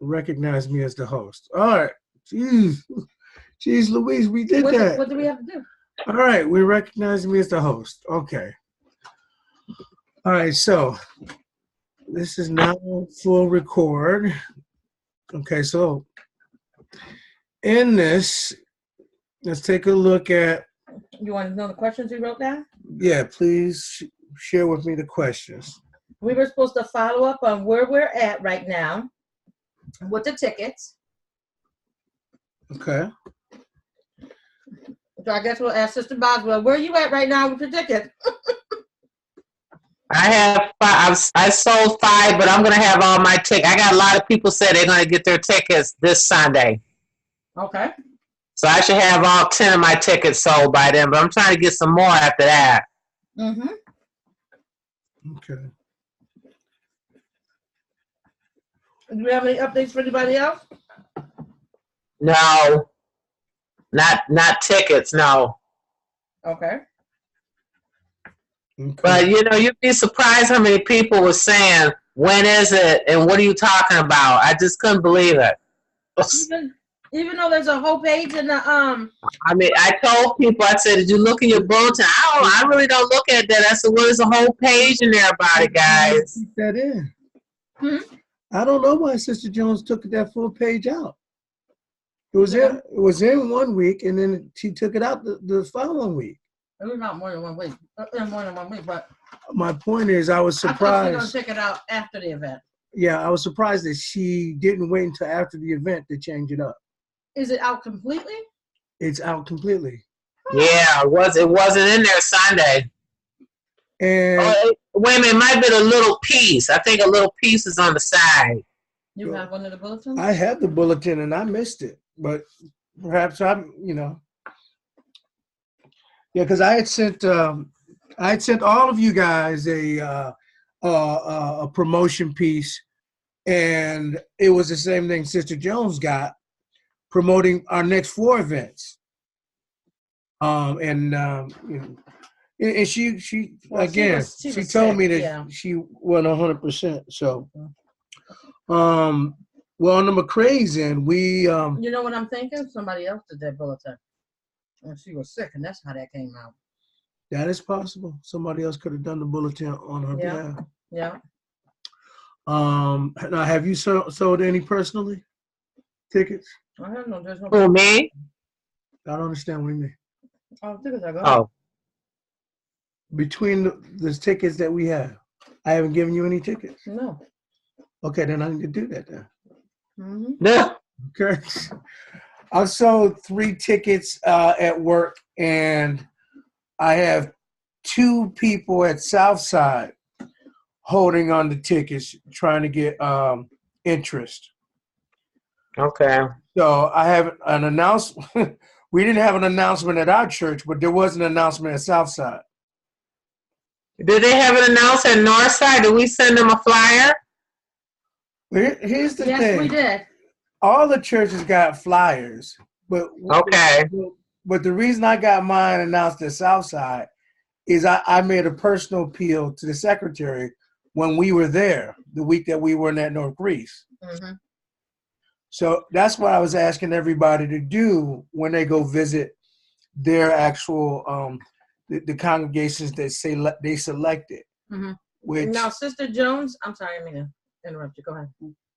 recognize me as the host. All right. Jeez. Jeez Louise, we did that. What do we have to do? All right, we recognize me as the host. Okay. All right, so this is now full record. Okay, so in this, let's take a look at. You want to know the questions you wrote down? Yeah, please share with me the questions. We were supposed to follow up on where we're at right now with the tickets. Okay. So I guess we'll ask Sister Boswell, where are you at right now with your tickets? I have 5. I sold 5, but I'm gonna have all my tickets. I got a lot of people say they're gonna get their tickets this Sunday. Okay. So I should have all 10 of my tickets sold by then, but I'm trying to get some more after that. Mm-hmm. Okay. Do we have any updates for anybody else? No. Not tickets, no. Okay. But you'd be surprised how many people were saying, when is it and what are you talking about? I just couldn't believe it. Even though there's a whole page in the I mean, I told people, I said, did you look in your bulletin? I really don't look at that. I said, well, there's a whole page in there about it, guys. Keep that in. Hmm? I don't know why Sister Jones took that full page out. It was in 1 week, and then she took it out the following week. It was not more than 1 week. More than 1 week, but My point is, I was I thought she was surprised. gonna take it out after the event. Yeah, I was surprised that she didn't wait until after the event to change it up. Is it out completely? It's out completely. Yeah, it wasn't in there Sunday. And Wait a minute, it might have been a little piece. I think a little piece is on the side. You have one of the bulletins? I had the bulletin and I missed it, but perhaps I'm, yeah, because I had sent all of you guys a promotion piece, and it was the same thing Sister Jones got, promoting our next 4 events. And she Well, again, she she was told sick, me that yeah. she went 100%. So, well, on the McCrae's end, we You know what I'm thinking? Somebody else did that bulletin. And she was sick, and that's how that came out. that is possible. Somebody else could have done the bulletin on her behalf. Yeah. Now, have you sold any personally tickets? I don't know. There's no. Who, me? I don't understand what you mean. Oh, tickets are gone. Oh. Between the tickets that we have, I haven't given you any tickets. No. Okay, then I need to do that then. Mm-hmm. No. Okay. I've sold 3 tickets at work, and I have 2 people at Southside holding on the tickets, trying to get interest. Okay. So I have an announcement. We didn't have an announcement at our church, but there was an announcement at Southside. Did they have an announcement at Northside? Did we send them a flyer? Here's the thing. Yes, we did. All the churches got flyers, but Okay. But the reason I got mine announced at Southside is I made a personal appeal to the secretary when we were there the week that we were in that North Greece. Mm-hmm. So that's what I was asking everybody to do when they go visit their actual the congregations that they selected. Mm-hmm. Which Now, Sister Jones, I'm sorry, I mean to interrupt you. Go ahead.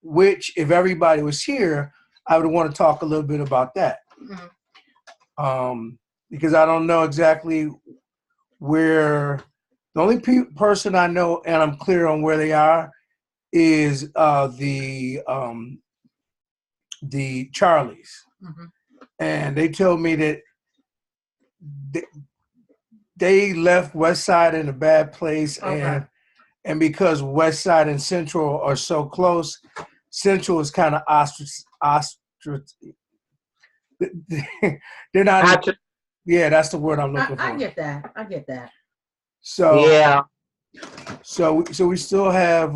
Which, if everybody was here, I would want to talk a little bit about that. Mm-hmm. Because I don't know exactly where. The only person I know, and I'm clear on where they are, is the Charlies. Mm-hmm. And they told me that they left West Side in a bad place, Okay. and because West Side and Central are so close, Central is kind of they're not. Yeah, that's the word I'm looking for. I get that. So yeah. So we still have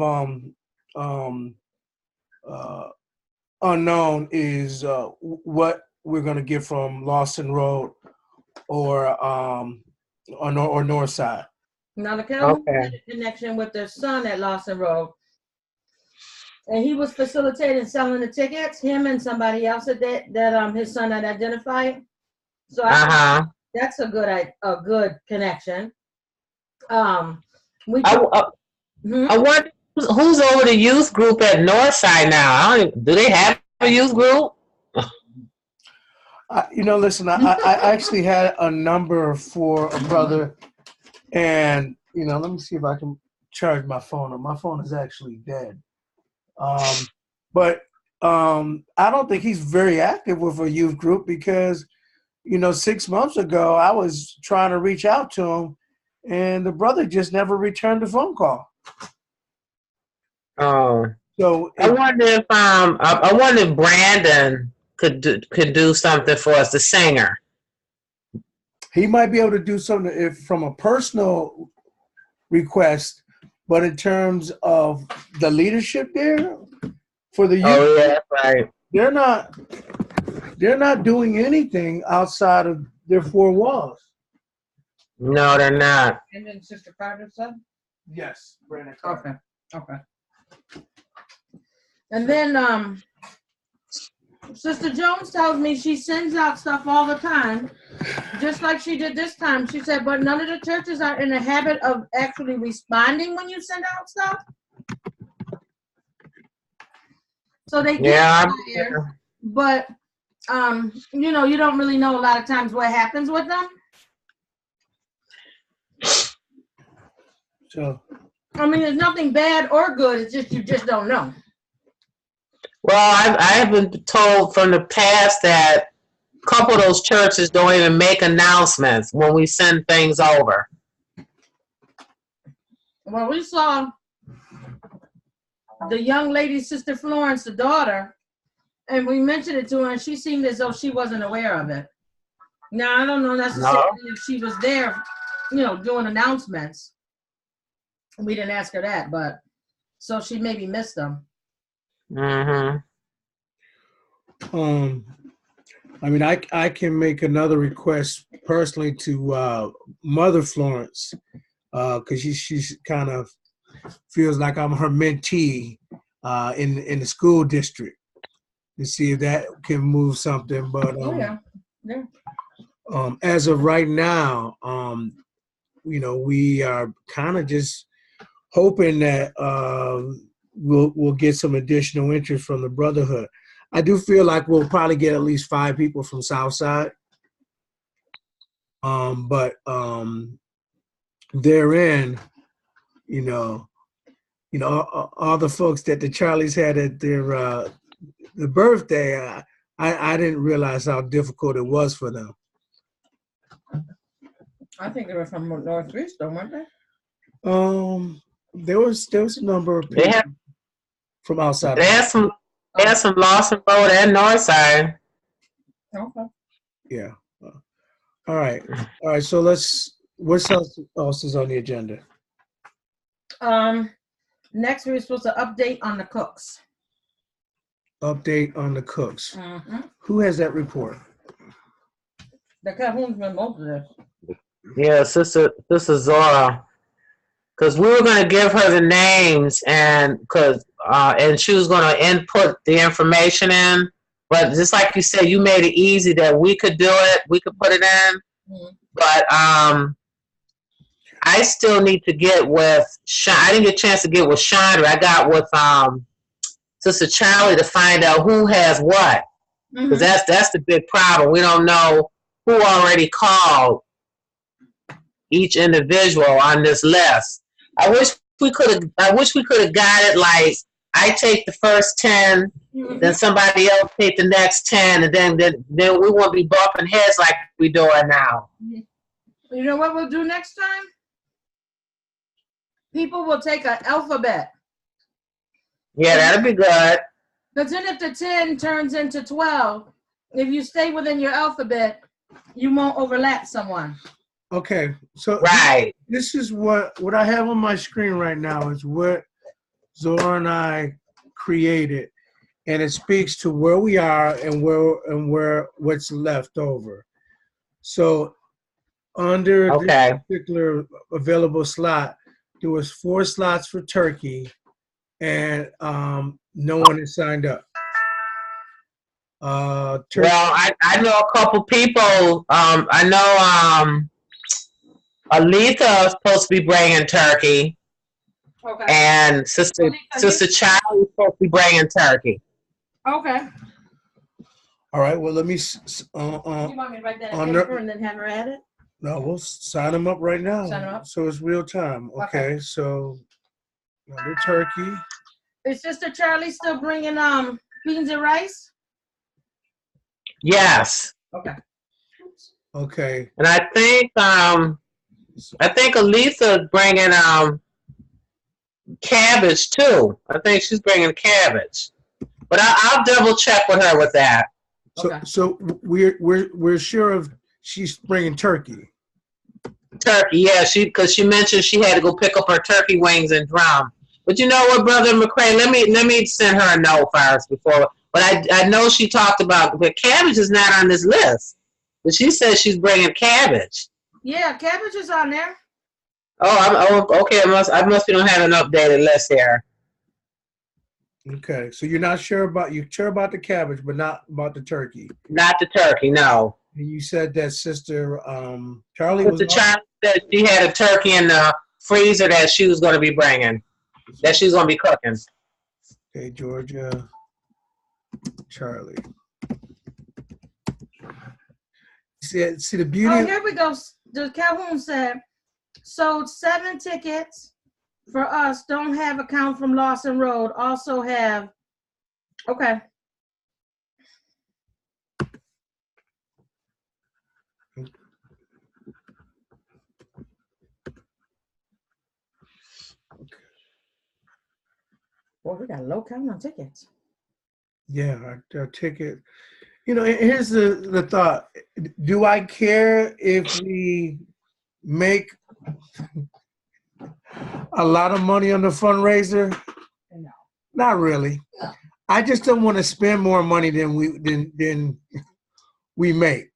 unknown is what we're gonna get from Lawson Road or North Side. Now the county had a connection with their son at Lawson Road. And he was facilitating selling the tickets. Him and somebody else that his son had identified. So I think that's a good connection. We I, took, I wonder who's over the youth group at Northside now. Do they have a youth group? Listen, I actually had a number for a brother, and let me see if I can charge my phone. My phone is actually dead. But I don't think he's very active with a youth group because, 6 months ago I was trying to reach out to him, and the brother just never returned the phone call. Oh, so I wonder if Brandon could do something for us, the singer. He might be able to do something if from a personal request, but in terms of the leadership there for the youth, oh yeah, right. They're not doing anything outside of their four walls. No, they're not. And then Sister Carter said? Yes, Brandon. Okay. And then Sister Jones tells me she sends out stuff all the time, just like she did this time. She said, but none of the churches are in the habit of actually responding when you send out stuff. So they get flyers, but you don't really know a lot of times what happens with them. So I mean, there's nothing bad or good. It's just you just don't know. Well, I have been told from the past that a couple of those churches don't even make announcements when we send things over. Well, we saw the young lady, Sister Florence, the daughter, and we mentioned it to her, and she seemed as though she wasn't aware of it. Now, I don't know necessarily if she was there, doing announcements. We didn't ask her that, but so she maybe missed them. Mm-hmm. I mean, I can make another request personally to Mother Florence, because she's kind of feels like I'm her mentee in the school district, to see if that can move something. But as of right now, we are kind of just hoping that we'll get some additional interest from the Brotherhood. I do feel like we'll probably get at least 5 people from Southside. But therein, all the folks that the Charlies had at their the birthday, I didn't realize how difficult it was for them. I think they were from Northeast, though, weren't they? There was a number of people from outside. They had some Lawson Road and Northside. Okay. Yeah. All right. So what else is on the agenda? Next we're supposed to update on the cooks. Update on the cooks. Mm-hmm. Who has that report? The Calhoun's been most of this. Yeah, Sister Zora. Because we were going to give her the names and she was going to input the information in. But just like you said, you made it easy that we could do it. We could put it in. Mm-hmm. But I still need to get with I didn't get a chance to get with Chandra. I got with Sister Charlie to find out who has what. Because that's the big problem. We don't know who already called each individual on this list. I wish we could have got it like I take the first 10, then somebody else take the next 10, and then we won't be bumping heads like we doing now. You know what we'll do next time? People will take an alphabet. Yeah, that'll be good. Because then if the 10 turns into 12, if you stay within your alphabet, you won't overlap someone. Okay, so right. This is what I have on my screen right now is what Zora and I created, and it speaks to where we are and where what's left over. So under this particular available slot, there was 4 slots for Turkey, and no one has signed up. Turkey. Well, I know a couple people. I know Aletha is supposed to be bringing turkey, Okay. and Sister Charlie is supposed to be bringing turkey. Okay. All right. Well, let me. You want me to write that in paper and then have her add it? No, we'll sign them up right now. Sign them up. So it's real time. Okay. So another turkey. Is Sister Charlie still bringing beans and rice? Yes. Okay. Okay. And I think Aletha is bringing cabbage too. I think she's bringing cabbage, but I'll double check with her with that. So Okay. so we're sure of she's bringing turkey. Turkey, yeah, because she mentioned she had to go pick up her turkey wings and drum. But you know what, Brother McCray, let me send her a note first before. But I know she talked about, but cabbage is not on this list. But she says she's bringing cabbage. Yeah, cabbage is on there. Okay. I must be don't have an updated list here. Okay, so you're sure about the cabbage, but not about the turkey. Not the turkey, no. And you said that Sister Charlie Sister Charlie said she had a turkey in the freezer that she was going to be bringing, that she's going to be cooking. Okay, Georgia, Charlie. See the beauty. Oh, here we go. The Calhoun said, sold 7 tickets for us. Don't have account from Lawson Road. Also have, okay. Well, we got a low count on tickets. Yeah, our ticket. Here's the thought. Do I care if we make a lot of money on the fundraiser? No. Not really. No. I just don't want to spend more money than we make.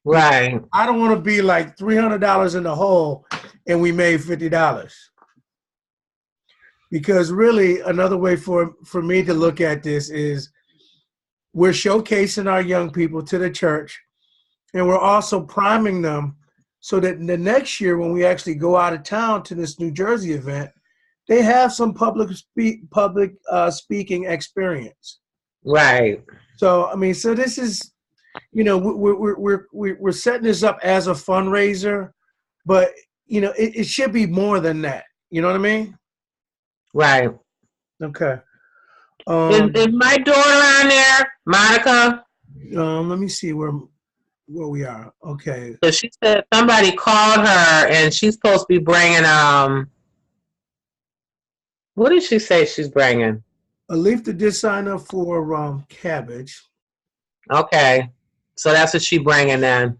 Right. I don't want to be like $300 in the hole and we made $50. Because really, another way for me to look at this is we're showcasing our young people to the church, and we're also priming them so that the next year when we actually go out of town to this New Jersey event, they have some public speaking experience. Right. So so this is, we're setting this up as a fundraiser, but it should be more than that. You know what I mean? Right. Okay. Is my daughter on there, Monica? Let me see where we are. Okay. So she said somebody called her and she's supposed to be bringing what did she say she's bringing? Aletha did sign up for cabbage. Okay, so that's what she bringing then.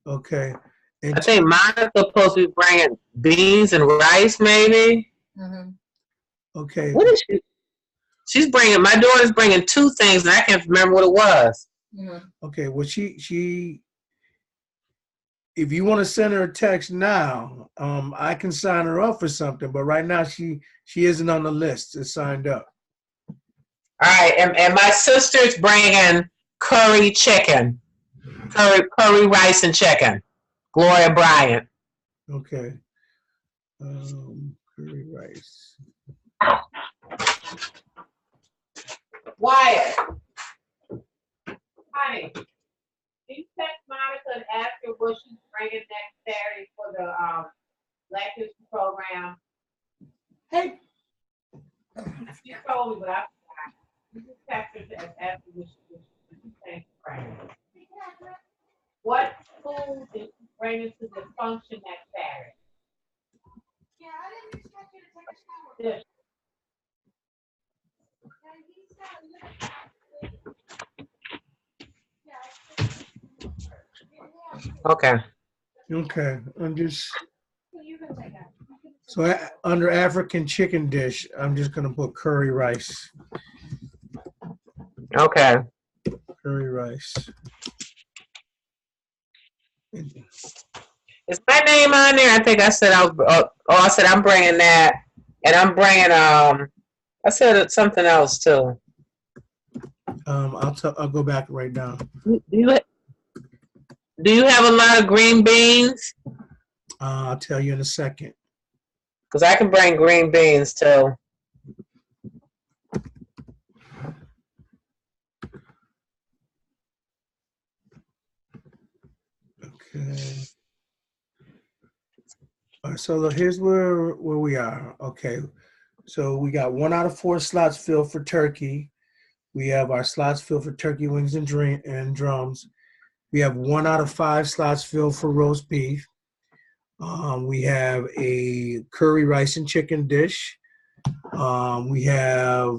Okay. And I think Monica's supposed to be bringing beans and rice, maybe. Mm-hmm. Okay. What is she? She's bringing. My daughter's bringing 2 things, and I can't remember what it was. Mm-hmm. Okay. Well, she. If you want to send her a text now, I can sign her up for something. But right now, she isn't on the list. It's signed up. All right, and my sister's bringing curry chicken, curry rice and chicken. Gloria Bryant. Okay. Curry rice. Wyatt. Honey, can you text Monica and ask her what she's bringing next Saturday for the Black History program? Hey. She told me, but I forgot. You just text her to ask her what she's bringing. What food is she bringing to the function next Saturday? Yeah, I didn't expect you to take a shower. Okay. Okay. I'm just. So under African chicken dish, I'm just gonna put curry rice. Okay. Curry rice. Is my name on there? I think I said I said I'm bringing that, And I'm bringing I said something else too. I'll go back right now. Do you have a lot of green beans? I'll tell you in a second. Because I can bring green beans too. Okay. All right, so here's where we are. Okay. So we got 1 out of 4 slots filled for turkey. We have our slots filled for turkey wings and drums. We have 1 out of 5 slots filled for roast beef. We have a curry rice and chicken dish. We have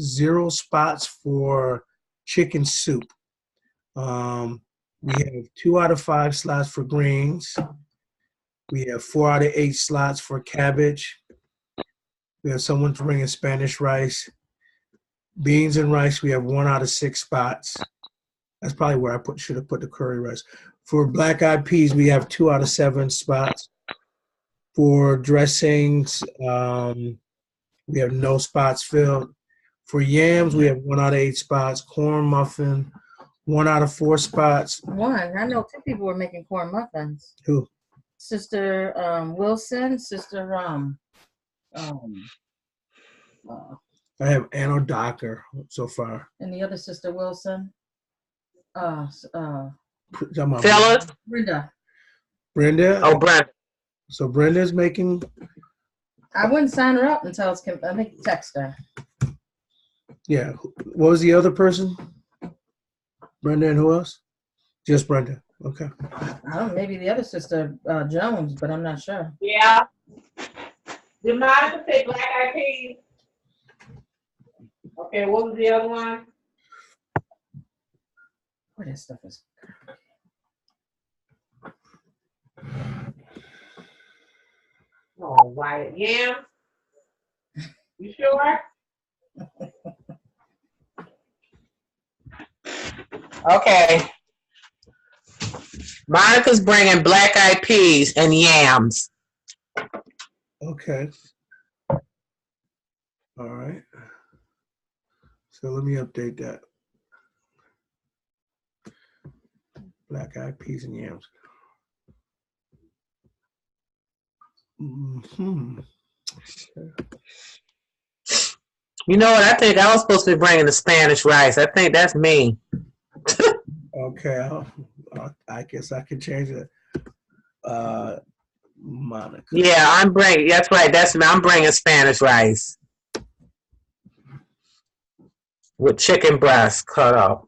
0 spots for chicken soup. We have 2 out of 5 slots for greens. We have 4 out of 8 slots for cabbage. We have someone bringing Spanish rice. Beans and rice, we have 1 out of 6 spots. That's probably where I should have put the curry rice. For black-eyed peas, we have 2 out of 7 spots. For dressings, we have no spots filled. For yams, we have 1 out of 8 spots. Corn muffin, 1 out of 4 spots. I know 2 people were making corn muffins. Who? Sister Wilson, Sister I have Anno Docker so far. and the other Sister Wilson. Phyllis? Brenda. Brenda? Oh, Brenda. So Brenda's making. I wouldn't sign her up until I think text her. Yeah. What was the other person? Brenda and who else? Just Brenda. Okay. I don't know, maybe the other Sister Jones, but I'm not sure. Yeah. Did Monica say black-eyed peas? Okay, what was the other one? What this stuff is. Oh, white yam. You sure? Okay. Monica's bringing black-eyed peas and yams. Okay. All right. So let me update that. Black-eyed peas and yams. You know what? I think I was supposed to be bringing the Spanish rice. I think that's me. Okay. I guess I can change it. Monica. Yeah, that's right. That's me. I'm bringing Spanish rice with chicken breast cut up.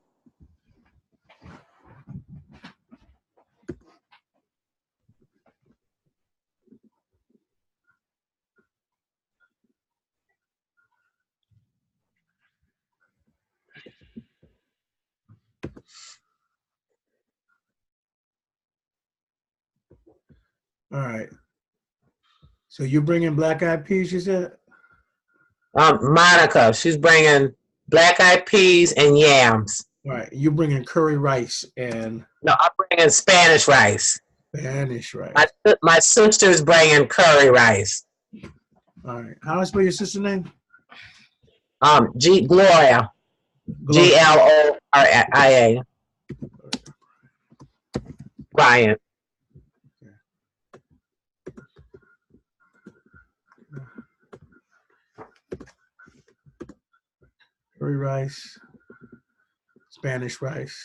All right. So you're bringing black-eyed peas, you said? Monica, she's bringing black-eyed peas and yams. All right. You're bringing curry rice and. No, I'm bringing Spanish rice. Spanish rice. My sister's bringing curry rice. All right. How do I spell your sister's name? Gloria. Gloria. Bryant. Curry rice, Spanish rice.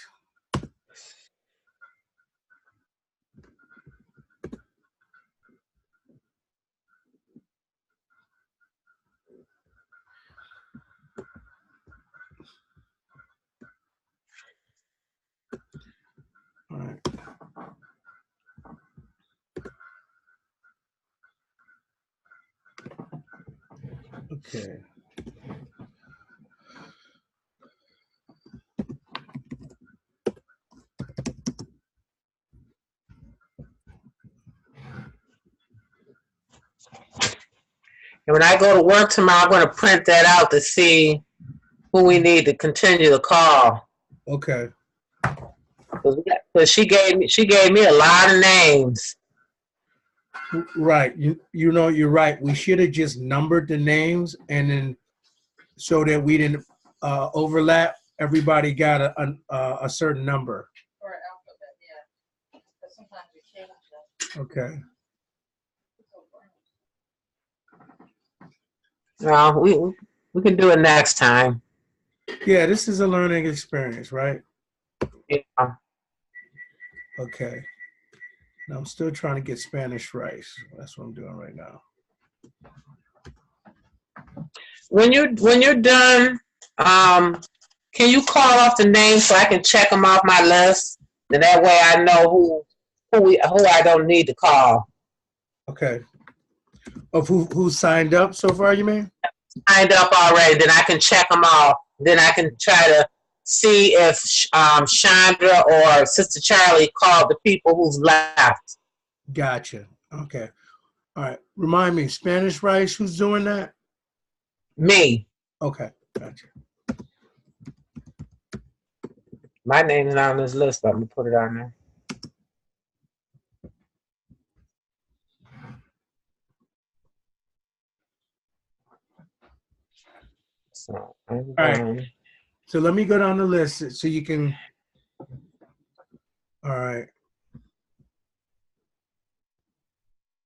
All right. Okay. And when I go to work tomorrow, I'm going to print that out to see who we need to continue the call. Okay. Because she gave me a lot of names. Right. You know, you're right. We should have just numbered the names and then so that we didn't overlap. Everybody got a certain number. Or alphabet, yeah. But sometimes we change that. Okay. Well, we can do it next time. Yeah, this is a learning experience, right? Yeah. Okay. Now I'm still trying to get Spanish rice. That's what I'm doing right now. When you're done, can you call off the names so I can check them off my list? And that way I know who I don't need to call. Okay. Of who signed up so far, you mean? Signed up already, then I can check them off. Then I can try to see if Chandra or Sister Charlie called the people who's left. Gotcha. Okay. All right. Remind me, Spanish rice, who's doing that? Me. Okay. Gotcha. My name is not on this list, but I'm going to put it on there. So, all right. So let me go down the list so you can. All right.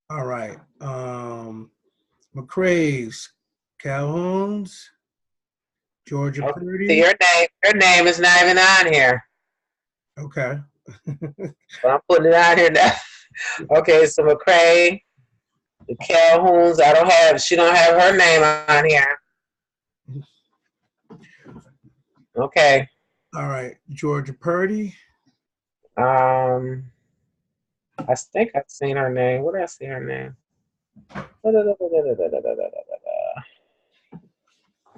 All right. McCrae's, Calhoun's, Georgia Purdy. Your name is not even on here. Okay. But I'm putting it on here now. Okay, so McCrae, the Calhoun's, she don't have her name on here. Okay. All right. Georgia Purdy. I think I've seen her name. Where did I see her name? Oh,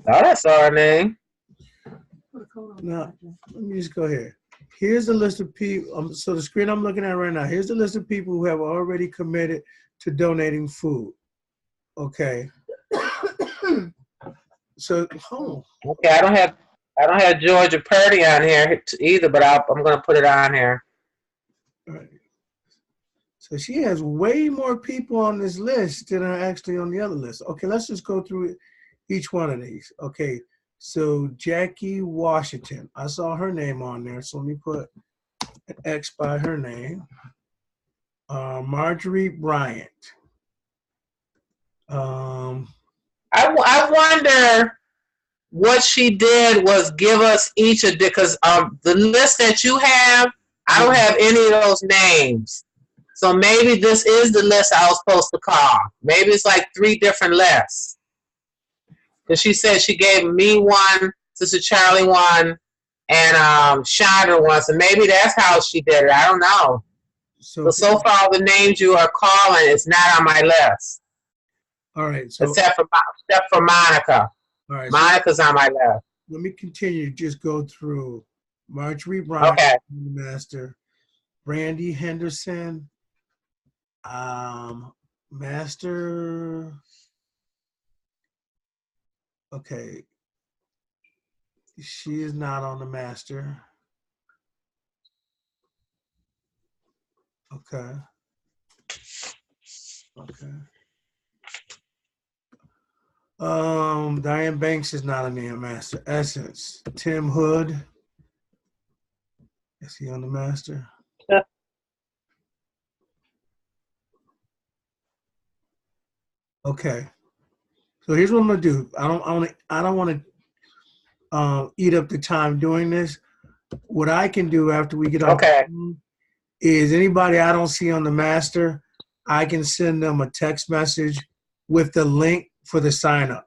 I saw her name. Now, let me just go here. Here's the list of people. So the screen I'm looking at right now, here's the list of people who have already committed to donating food. Okay. So, Okay, I don't have Georgia Purdy on here either, but I'm going to put it on here. All right. So she has way more people on this list than are actually on the other list. Okay, let's just go through each one of these. Okay, so Jackie Washington. I saw her name on there, so let me put an X by her name. Marjorie Bryant. I wonder what she did was give us each a, because the list that you have, I don't have any of those names. So maybe this is the list I was supposed to call. Maybe it's like 3 different lists. Because she said she gave me one, Sister Charlie one, and Chandra one. So maybe that's how she did it. I don't know. So far, the names you are calling is not on my list. All right. So, except for Monica. All right. Monica's on my list. Let me continue. Just go through Marjorie Bryant, okay. Master, Brandy Henderson, Master. Okay. She is not on the Master. Okay. Okay. Diane Banks is not on the Master. Essence. Tim Hood. Is he on the Master? Okay. So here's what I'm gonna do. I don't want to eat up the time doing this. What I can do after we get off is anybody I don't see on the Master, I can send them a text message with the link for the sign up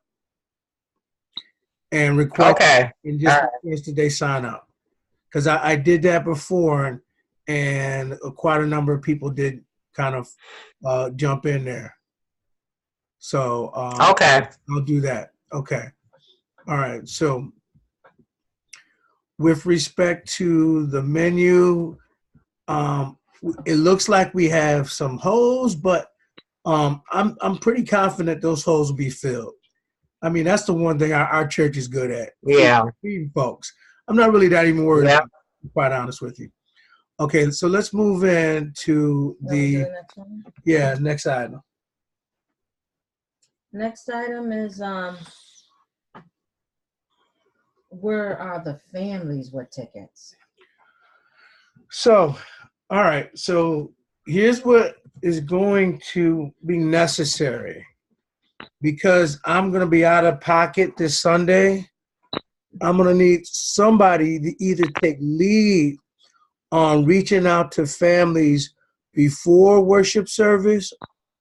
and request and just request that they sign up, because I did that before and quite a number of people did kind of jump in there. So I'll do that. Okay. All right. So with respect to the menu, it looks like we have some holes, but I'm pretty confident those holes will be filled. I mean, that's the one thing our church is good at. Yeah. Feeding folks. I'm not really that even worried about it, to be quite honest with you. Okay, so let's move into Want me to do the, the next one? next item. Next item is where are the families with tickets? So, all right, so here's what is going to be necessary because I'm going to be out of pocket this Sunday. I'm going to need somebody to either take lead on reaching out to families before worship service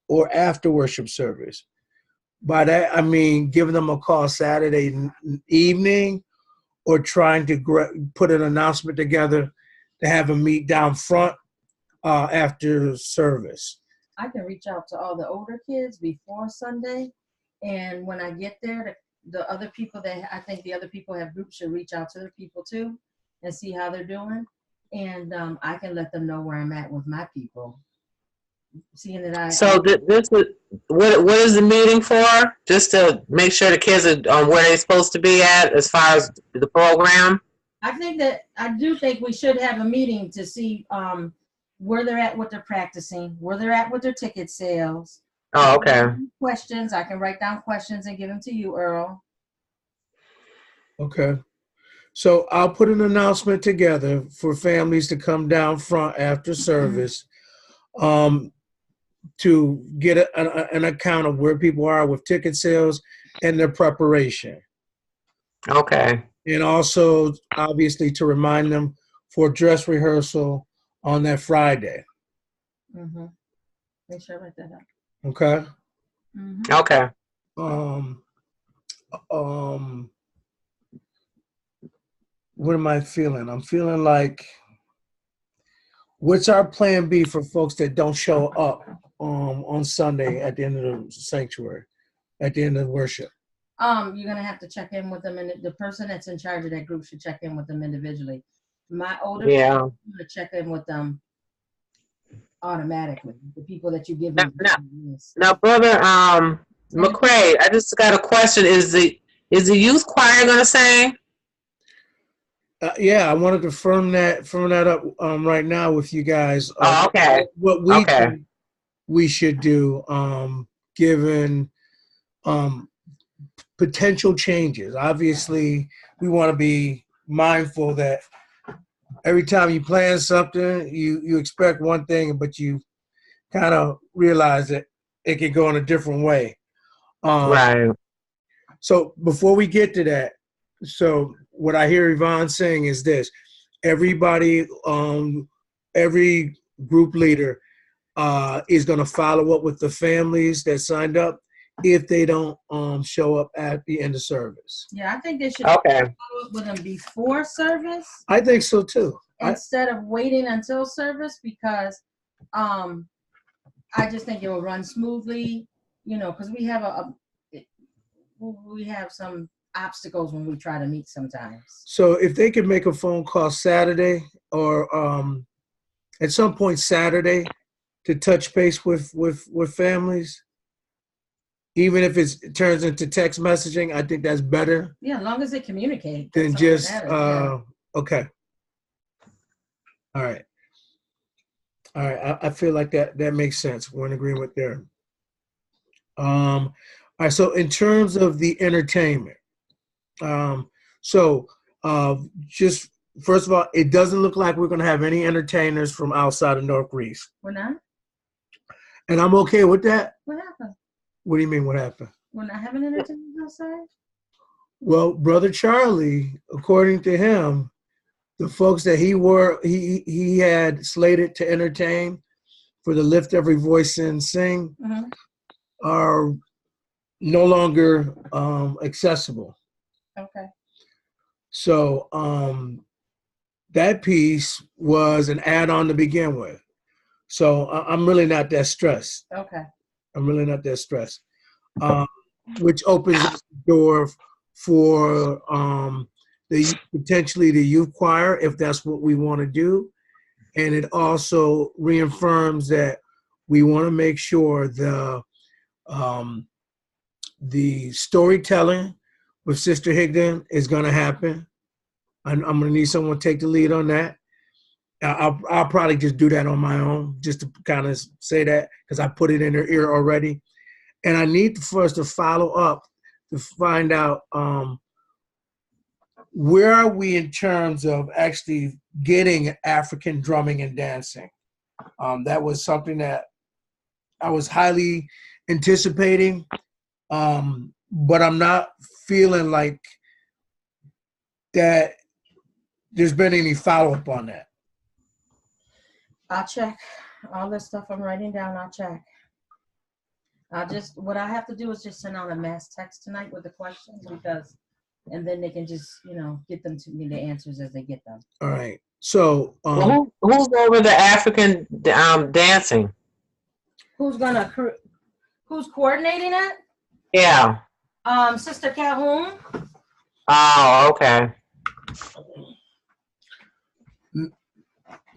or after worship service. By that, I mean giving them a call Saturday evening or trying to put an announcement together to have a meet down front after service. I can reach out to all the older kids before Sunday, and when I get there, the other people that I think the other people have groups should reach out to their people too and see how they're doing, and I can let them know where I'm at with my people. Seeing that So this is what is the meeting for? Just to make sure the kids are where they're supposed to be at as far as the program. I do think we should have a meeting to see where they're at with their practicing, where they're at with their ticket sales. Oh, okay. Questions. I can write down questions and give them to you, Earl. Okay. So I'll put an announcement together for families to come down front after service to get an account of where people are with ticket sales and their preparation. Okay. And also, obviously, to remind them for dress rehearsal on that Friday. Mm-hmm. Make sure I write that up. Okay. Mm-hmm. Okay. What am I feeling? I'm feeling like, what's our plan B for folks that don't show up on Sunday at the end of the sanctuary, at the end of worship? You're gonna have to check in with them, and the person that's in charge of that group should check in with them individually. My older people, I'm gonna check in with them automatically. The people that you give them. Now, brother, McCray, I just got a question. Is the youth choir gonna sing? Yeah, I wanted to firm that up right now with you guys. Oh, okay. What we think we should do, given potential changes. Obviously, we want to be mindful that every time you plan something, you expect one thing, but you kind of realize that it could go in a different way. Right. So before we get to that, so what I hear Yvonne saying is this: everybody, every group leader is going to follow up with the families that signed up if they don't show up at the end of service. Yeah, I think they should follow up with them before service. I think so too. Instead of waiting until service, because I just think it will run smoothly, because we have some obstacles when we try to meet sometimes. So if they could make a phone call Saturday or at some point Saturday to touch base with families, even if it turns into text messaging, I think that's better. Yeah, as long as they communicate. Than just okay. All right. I feel like that makes sense. We're in agreement there. All right. So in terms of the entertainment, just first of all, it doesn't look like we're going to have any entertainers from outside of North Greece. We're not? And I'm okay with that. What happened? What do you mean, what happened? We're not having entertainers outside? Well, Brother Charlie, according to him, the folks that he had slated to entertain for the Lift Every Voice and Sing are no longer accessible. Okay. So that piece was an add-on to begin with. So I'm really not that stressed. Okay. I'm really not that stressed. Which opens the door for potentially the youth choir, if that's what we want to do. And it also reaffirms that we want to make sure the storytelling with Sister Higdon is going to happen. I'm going to need someone to take the lead on that. I'll probably just do that on my own, just to kind of say that, because I put it in her ear already. And I need for us to follow up to find out where are we in terms of actually getting African drumming and dancing. That was something that I was highly anticipating, but I'm not feeling like that there's been any follow-up on that. I'll check. All this stuff I'm writing down, I'll check. What I have to do is just send out a mass text tonight with the questions, and then they can just, get them to me, the answers as they get them. All right. So, who's over the African dancing? Who's coordinating it? Yeah. Sister Calhoun. Oh, okay.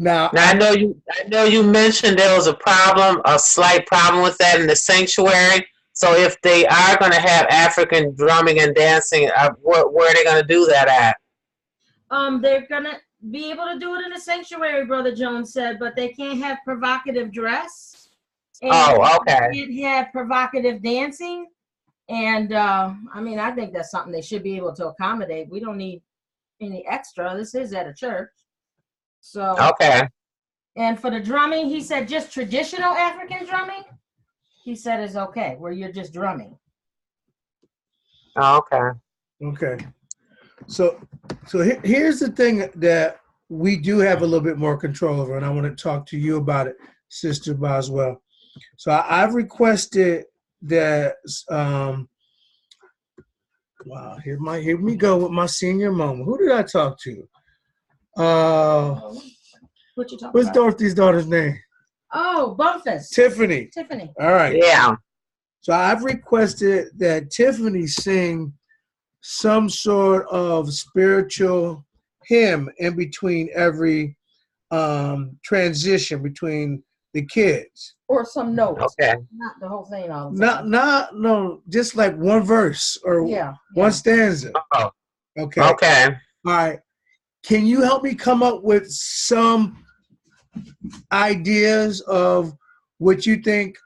Now I know you mentioned there was a slight problem with that in the sanctuary. So if they are going to have African drumming and dancing, where are they going to do that at? They're going to be able to do it in the sanctuary, Brother Jones said, but they can't have provocative dress. And okay. They can't have provocative dancing. And I think that's something they should be able to accommodate. We don't need any extra. This is at a church. So okay. And for the drumming, he said just traditional African drumming, he said is okay, where you're just drumming. Okay. Okay. So here's the thing that we do have a little bit more control over, and I want to talk to you about it, Sister Boswell. So I've requested that. Wow, here we go with my senior moment. Who did I talk to? What you talking what's about? Dorothy's daughter's name? Oh, Bumpus. Tiffany. All right. Yeah. So I've requested that Tiffany sing some sort of spiritual hymn in between every transition between the kids. Or some notes. Okay. Not the whole thing all the time. No, just like one verse or one stanza. Oh. Okay. Okay. All right. Can you help me come up with some ideas of what you think,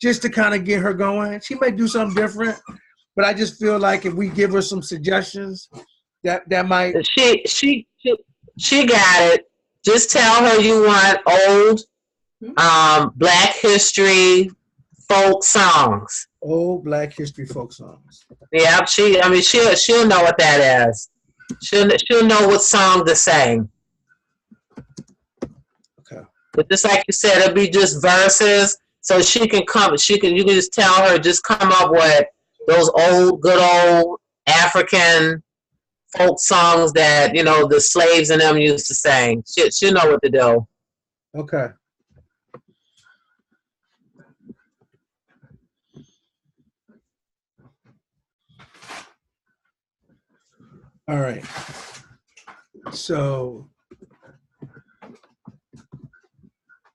just to kind of get her going? She might do something different, but I just feel like if we give her some suggestions, that might. She got it. Just tell her you want old Black history folk songs. Old Black history folk songs. Yeah, she'll know what that is. She'll know what song to sing. Okay. But just like you said, it'll be just verses, so you can just tell her, just come up with those good old African folk songs that the slaves and them used to sing. She'll know what to do. Okay. All right. So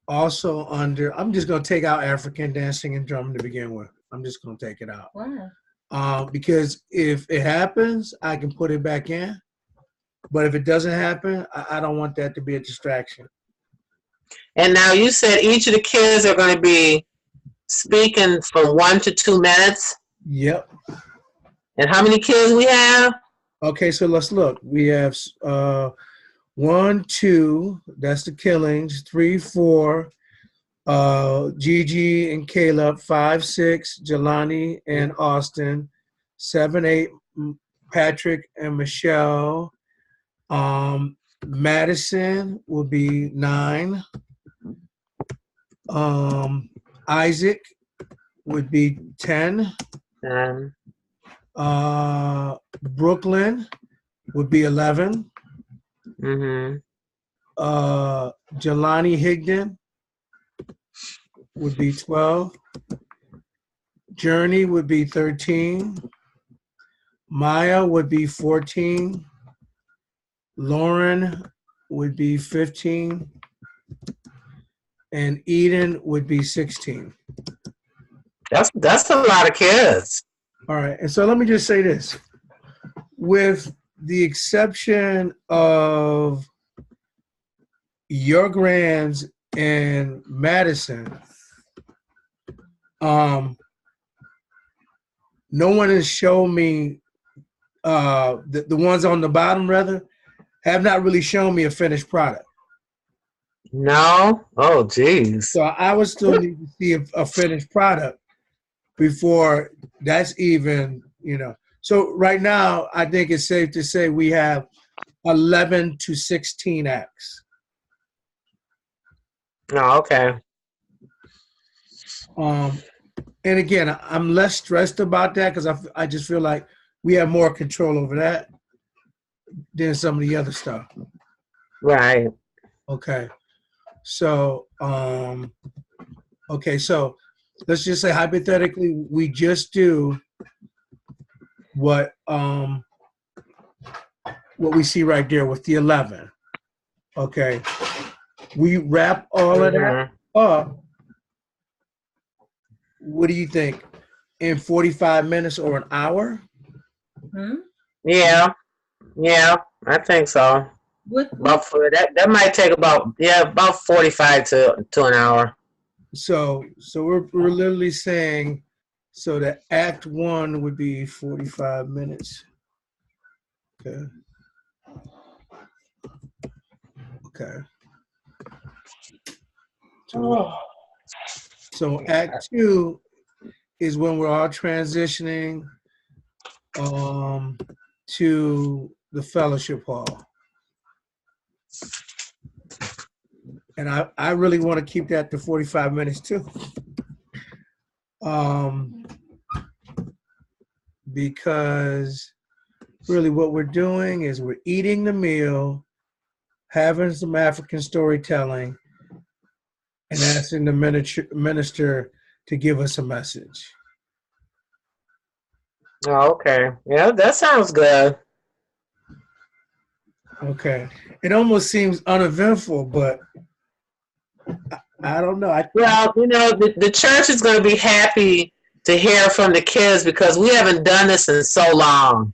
also I'm just going to take out African dancing and drumming to begin with. I'm just going to take it out. Wow. Because if it happens, I can put it back in. But if it doesn't happen, I don't want that to be a distraction. And now you said each of the kids are going to be speaking for 1 to 2 minutes? Yep. And how many kids we have? Okay, so let's look. We have 1, 2, that's the Killings, 3, 4, Gigi and Caleb, 5, 6, Jelani and Austin, 7, 8, Patrick and Michelle, Madison will be 9, Isaac would be 10, Brooklyn would be 11. Jelani Higdon would be 12. Journey would be 13. Maya would be 14. Lauren would be 15. And Eden would be 16. That's a lot of kids. All right, and so let me just say this. With the exception of your grands in Madison, no one has shown me, the ones on the bottom rather, have not really shown me a finished product. No? Oh, geez. So I would still need to see a finished product before that's even, So right now, I think it's safe to say we have 11 to 16 acts. Oh, okay. And again, I'm less stressed about that because I just feel like we have more control over that than some of the other stuff. Right. Okay. So, so let's just say hypothetically, we just do what we see right there with the 11. Okay. We wrap all of that up. What do you think? In 45 minutes or an hour? Yeah, I think so. That might take about 45 to an hour. So we're literally saying, so that act 1 would be 45 minutes. Okay. So act 2 is when we're all transitioning to the fellowship hall. And I really want to keep that to 45 minutes too. Because really what we're doing is we're eating the meal, having some African storytelling, and asking the minister to give us a message. Oh, okay. Yeah, that sounds good. Okay. It almost seems uneventful, but I don't know. Well, the church is going to be happy to hear from the kids because we haven't done this in so long.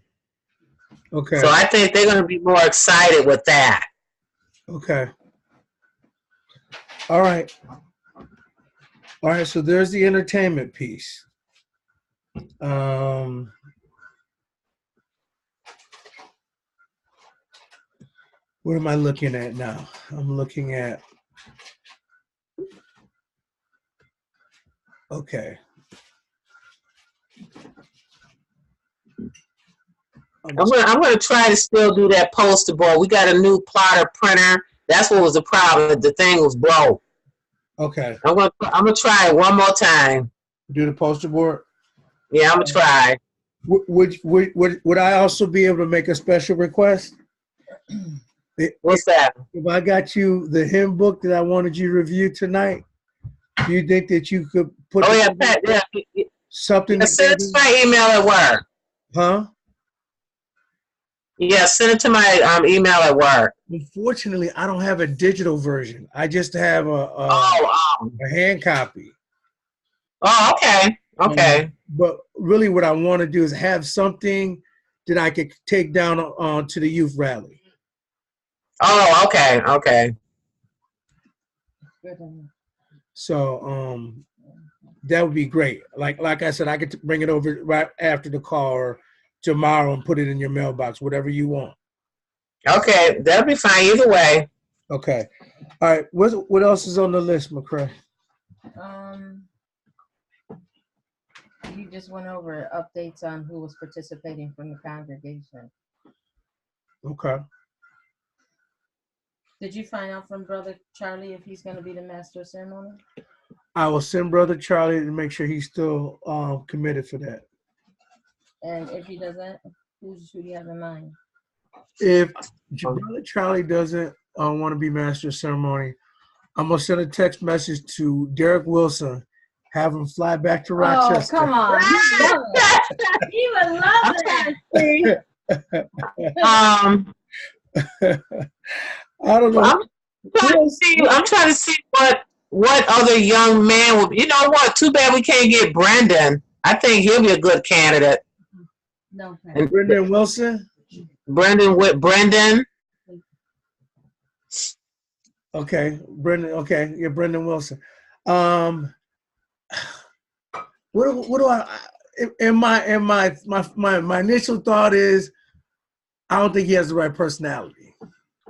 Okay. So I think they're going to be more excited with that. Okay. All right. So there's the entertainment piece. What am I looking at now? I'm looking at, okay. I'm gonna try to still do that poster board. We got a new plotter printer. That's what was the problem. The thing was broke. Okay. I'm gonna try it one more time. Do the poster board? Yeah, I'm gonna try. Would I also be able to make a special request? What's that? If I got you the hymn book that I wanted you to review tonight, do you think that you could put something? Send it to my email at work. Huh? Yeah, send it to my email at work. Unfortunately, I don't have a digital version. I just have a hand copy. Oh, okay. Okay. But really what I want to do is have something that I could take down to the youth rally. Oh, okay. Okay. So that would be great. Like I said, I could bring it over right after the call or tomorrow and put it in your mailbox, whatever you want. Okay, that'll be fine either way. Okay. All right. What else is on the list, McCray? You just went over updates on who was participating from the congregation. Okay. Did you find out from Brother Charlie if he's going to be the master of ceremony? I will send Brother Charlie to make sure he's still committed for that. And if he doesn't, who do you have in mind? If Brother Charlie doesn't want to be master of ceremony, I'm going to send a text message to Derek Wilson, have him fly back to Rochester. Oh, come on. He would love that. I don't know. I'm trying to see what other young man will. You know what? Too bad we can't get Brendan. I think he'll be a good candidate. No. And Brendan Wilson. Brendan. Okay, Brendan. Okay, you're Brendan Wilson. Um, what do I? In my initial thought is I don't think he has the right personality.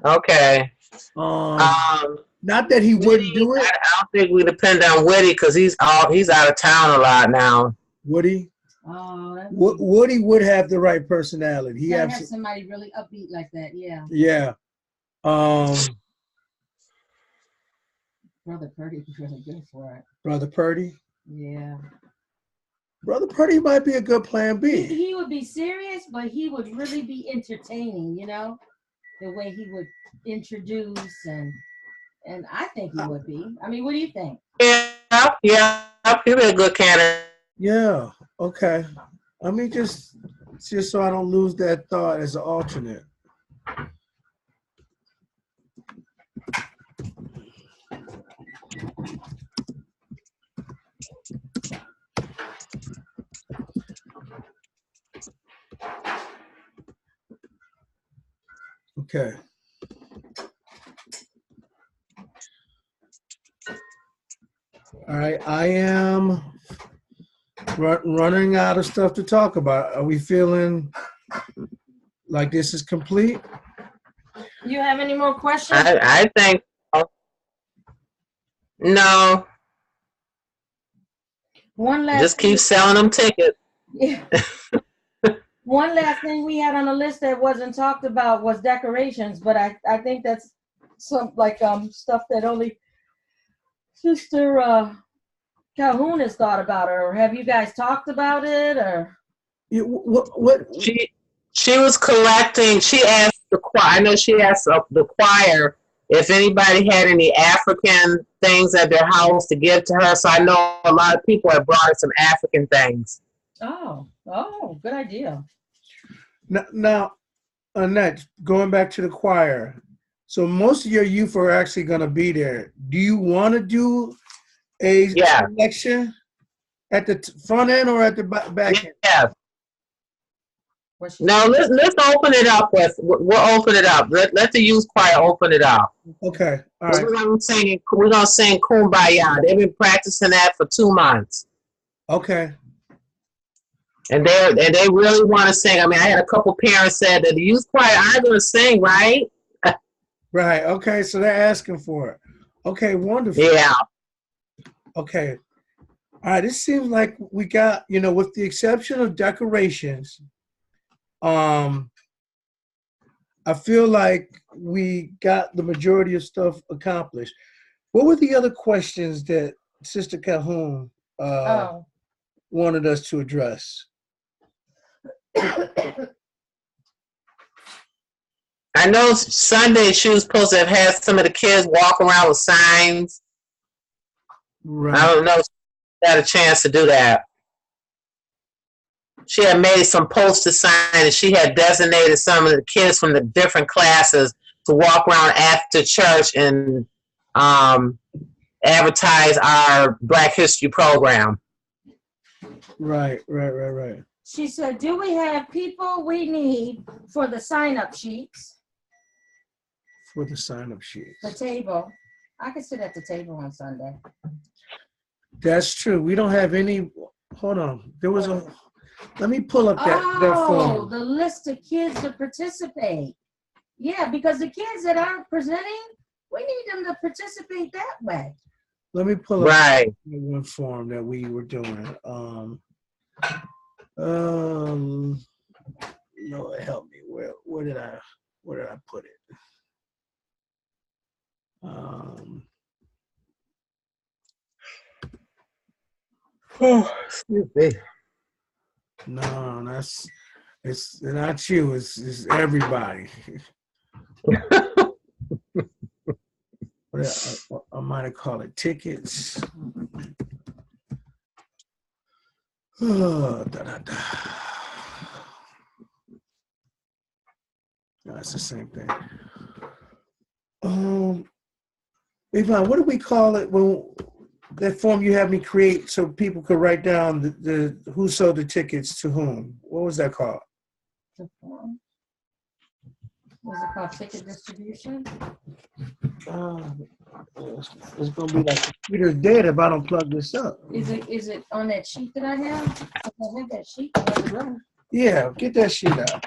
Okay. Um, Um, not that he wouldn't Woody, do it. I don't think we depend on Woody because he's out of town a lot now. Woody. Oh, Woody would have the right personality. He gotta has have somebody really upbeat like that. Yeah. Yeah. Brother Purdy's really good for it. Brother Purdy. Yeah. Brother Purdy might be a good plan B. He would be serious, but he would really be entertaining, you know, the way he would introduce and I think he would be. I mean, what do you think? Yeah, he'd be a good candidate. Yeah. Okay. Let me just so I don't lose that thought as an alternate. Okay. All right. I am running out of stuff to talk about. Are we feeling like this is complete? You have any more questions? I think no. One last Just keep selling them tickets. Yeah. One last thing we had on the list that wasn't talked about was decorations, but I think that's some like stuff that only Sister Calhoun has thought about, or have you guys talked about it, or? What? She was collecting. She asked the choir. I know she asked the choir if anybody had any African things at their house to give to her. So I know a lot of people have brought her some African things. Oh, good idea. Now, Annette, going back to the choir. So most of your youth are actually going to be there. Do you want to do a selection at the front end or at the back end? Yeah. No, let's open it up we'll open it up. Let the youth choir open it up. Okay. All right. We're gonna sing Kumbaya. They've been practicing that for 2 months. Okay. And they really want to sing. I mean, I had a couple parents said that the youth choir are gonna sing, right? Right. Okay. So they're asking for it. Okay. Wonderful. Yeah. Okay. All right. It seems like we got, with the exception of decorations, I feel like we got the majority of stuff accomplished. What were the other questions that Sister Calhoun wanted us to address? I know Sunday she was supposed to have had some of the kids walk around with signs. Right. I don't know if she had a chance to do that. She had made some poster signs and she had designated some of the kids from the different classes to walk around after church and advertise our Black History program. Right. She said, do we have people we need for the sign-up sheets? For the sign-up sheets. The table. I could sit at the table on Sunday. That's true. We don't have any. Hold on. There was a. Let me pull up that form. Oh, the list of kids to participate. Yeah, because the kids that aren't presenting, we need them to participate that way. Let me pull up one form that we were doing. Lord help me. Where did I put it? Excuse me. No, it's not you. It's everybody. I might have called it tickets. Oh, No, it's the same thing. Yvonne, what do we call it when that form you have me create so people could write down the who sold the tickets to whom? What was that called? The form. What's it called? Ticket distribution? It's gonna be like computer's dead if I don't plug this up. Is it on that sheet that I have? I have that sheet. I have it running. Yeah, get that sheet out.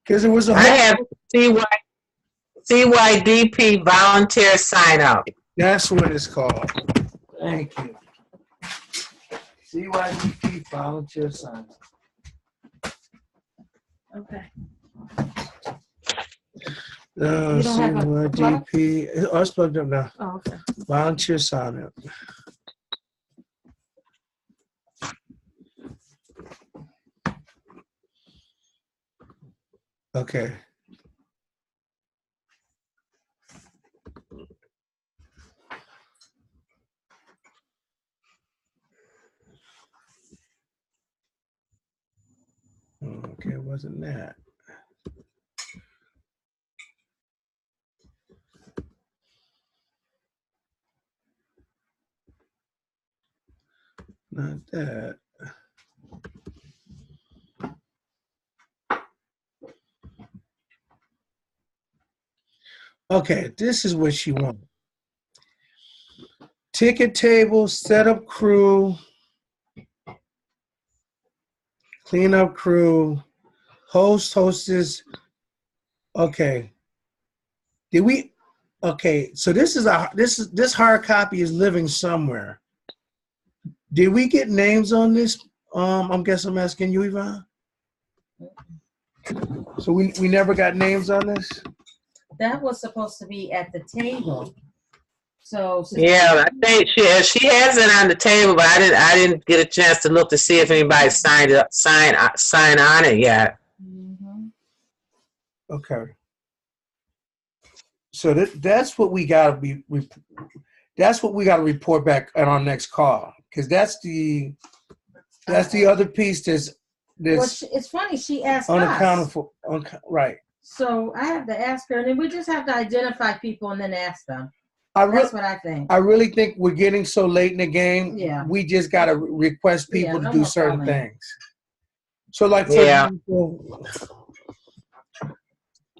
Because it was a I have CYDP volunteer sign up. That's what it's called. Thank you. CYDP volunteer sign. Okay. You don't have a CYDP. Oh, it's plugged up now. Oh, okay. Volunteer sign up. Okay. Okay, it wasn't that. Not that. Okay, this is what she wanted. Ticket table, setup crew, cleanup crew, host, hostess. Okay. Did we? Okay, so this hard copy is living somewhere. Did we get names on this? I guess I'm asking you, Yvonne. So we never got names on this? That was supposed to be at the table. So Yeah, I think she has it on the table, but I didn't get a chance to look to see if anybody sign on it yet. Mm-hmm. Okay. So that's what we got to be. That's what we got to report back at our next call, because that's the other piece that's it's funny. She asked unaccountable. Right. So I have to ask her, and then we just have to identify people and then ask them. That's what I think. I really think we're getting so late in the game. Yeah. We just got to request people to do certain things. So, like, for example,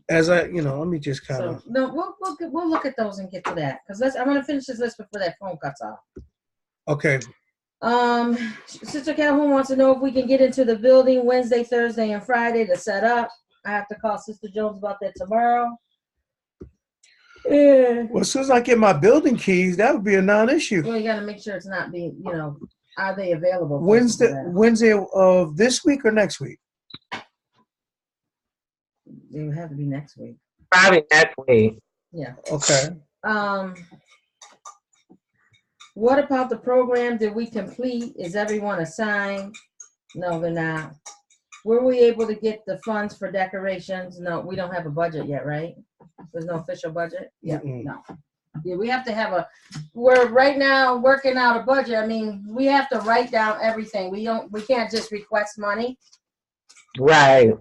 as let me just kind of. No, we'll look at those and get to that, because I'm going to finish this list before that phone cuts off. Okay. Sister Calhoun wants to know if we can get into the building Wednesday, Thursday, and Friday to set up. I have to call Sister Jones about that tomorrow. Yeah. Well, as soon as I get my building keys, that would be a non-issue. Well, you got to make sure it's not being, are they available? Wednesday of this week or next week? It would have to be next week. Probably next week. Yeah. Okay. What about the program? Did we complete? Is everyone assigned? No, they're not. Were we able to get the funds for decorations? No, we don't have a budget yet, right? There's no official budget? Yeah, no. Yeah, we have to have we're right now working out a budget. I mean, we have to write down everything. We can't just request money. Right.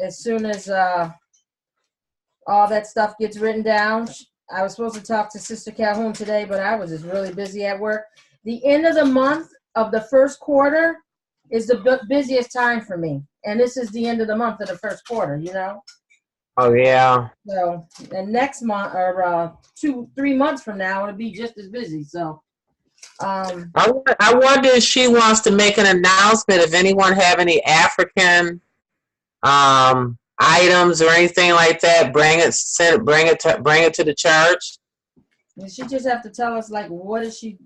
As soon as all that stuff gets written down, I was supposed to talk to Sister Calhoun today, but I was just really busy at work. The end of the month of the first quarter is the busiest time for me. And this is the end of the month of the first quarter, Oh, yeah. So, and next month, or 2-3 months from now, it'll be just as busy. So, I wonder if she wants to make an announcement. If anyone have any African items or anything like that, bring it to the church. And she just have to tell us, like, what is she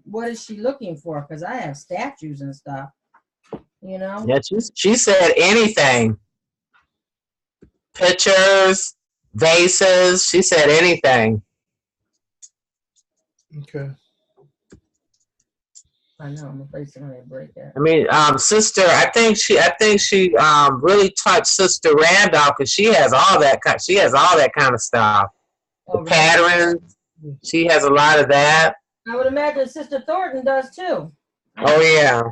looking for? Because I have statues and stuff, Yeah, she said anything. Pictures, vases. She said anything. Okay. I know. I'm afraid somebody will break that. I mean, sister. I think she really touched Sister Randolph, because she has all that kind of stuff. The patterns. She has a lot of that. I would imagine Sister Thornton does too. Oh yeah.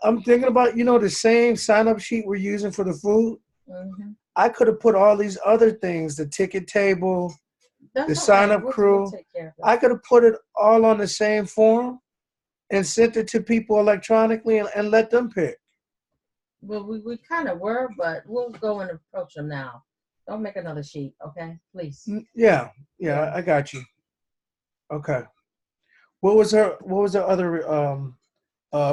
I'm thinking about, the same sign-up sheet we're using for the food. Mm-hmm. I could have put all these other things, the ticket table, the sign-up crew. I could have put it all on the same form and sent it to people electronically and let them pick. Well, we kind of were, but we'll go and approach them now. Don't make another sheet, okay? Please. Yeah, I got you. Okay. What was her other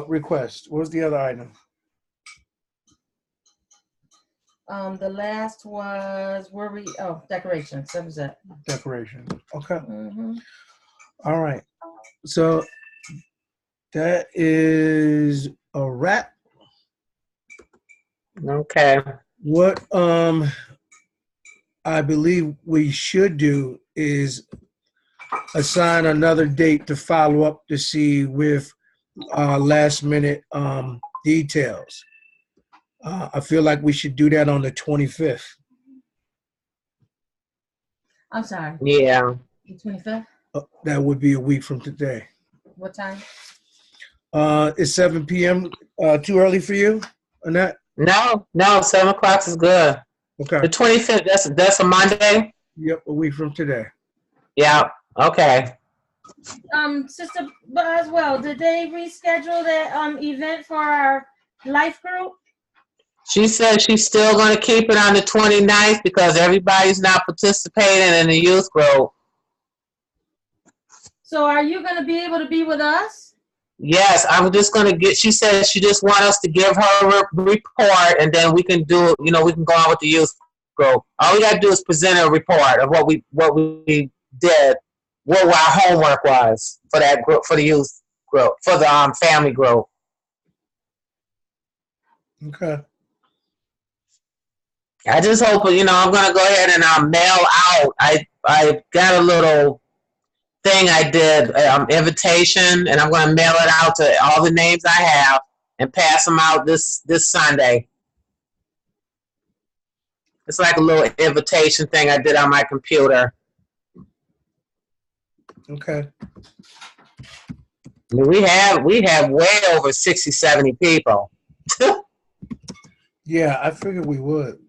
request? What was the other item? The last was decorations. That was it. Decoration. Okay. Mm-hmm. All right. So that is a wrap. Okay. What I believe we should do is assign another date to follow up to see with last minute details. I feel like we should do that on the 25th. I'm sorry. Yeah. The 25th? That would be a week from today. What time? Is 7 p.m. Too early for you, Annette? No, 7 o'clock is good. Okay. The 25th, that's a Monday? Yep, a week from today. Yeah, okay. Sister Boswell, did they reschedule the event for our life group? She said she's still going to keep it on the 29th because everybody's not participating in the youth group. So are you going to be able to be with us? Yes, I'm just going to she said she just wants us to give her a report and then we can do, we can go on with the youth group. All we got to do is present a report of what we did, what our homework was for that group, for the youth group, for the family group. Okay. I just hope, I'm going to go ahead and mail out. I got a little thing I did, invitation, and I'm going to mail it out to all the names I have and pass them out this Sunday. It's like a little invitation thing I did on my computer. Okay. I mean, we have way over 60, 70 people. Yeah, I figured we would.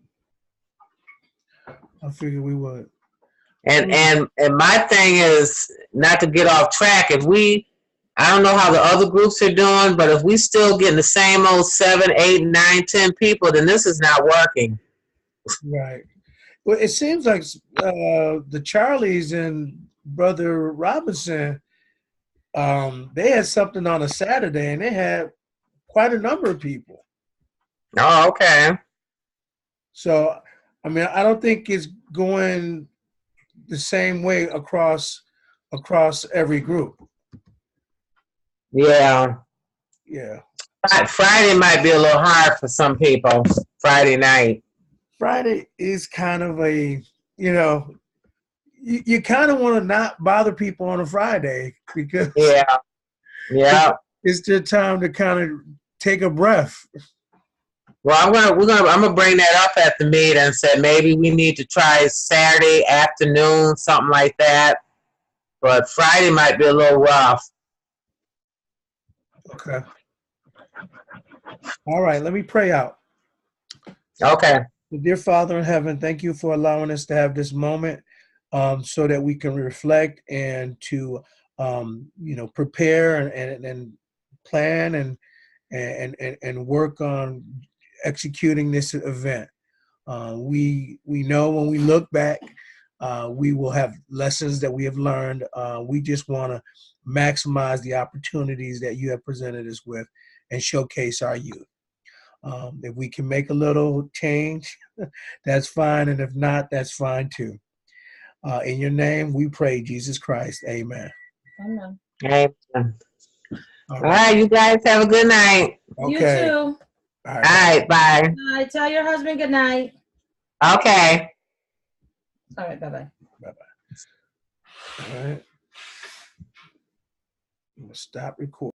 And my thing is not to get off track. I don't know how the other groups are doing, but if we still getting the same old 7, 8, 9, 10 people, then this is not working. Right. Well, it seems like the Charlies and Brother Robinson, they had something on a Saturday, and they had quite a number of people. Oh, okay. So, I mean, I don't think it's going the same way across every group. Yeah. Yeah. Friday might be a little hard for some people. Friday night. Friday is kind of a, you kind of want to not bother people on a Friday because yeah, it's their time to kind of take a breath. Well, I'm gonna bring that up at the meeting and say maybe we need to try Saturday afternoon, something like that. But Friday might be a little rough. Okay. All right, let me pray out. Okay. Dear Father in heaven, thank you for allowing us to have this moment so that we can reflect and to, prepare and plan and work on executing this event. We know when we look back, we will have lessons that we have learned. We just want to maximize the opportunities that you have presented us with and showcase our youth. If we can make a little change, that's fine. And if not, that's fine too. In your name, we pray, Jesus Christ. Amen. Amen. Amen. All right, you guys have a good night. Okay. You too. All right, bye. Bye. Tell your husband good night. Okay. All right, bye-bye. Bye-bye. All right. I'm going to stop recording.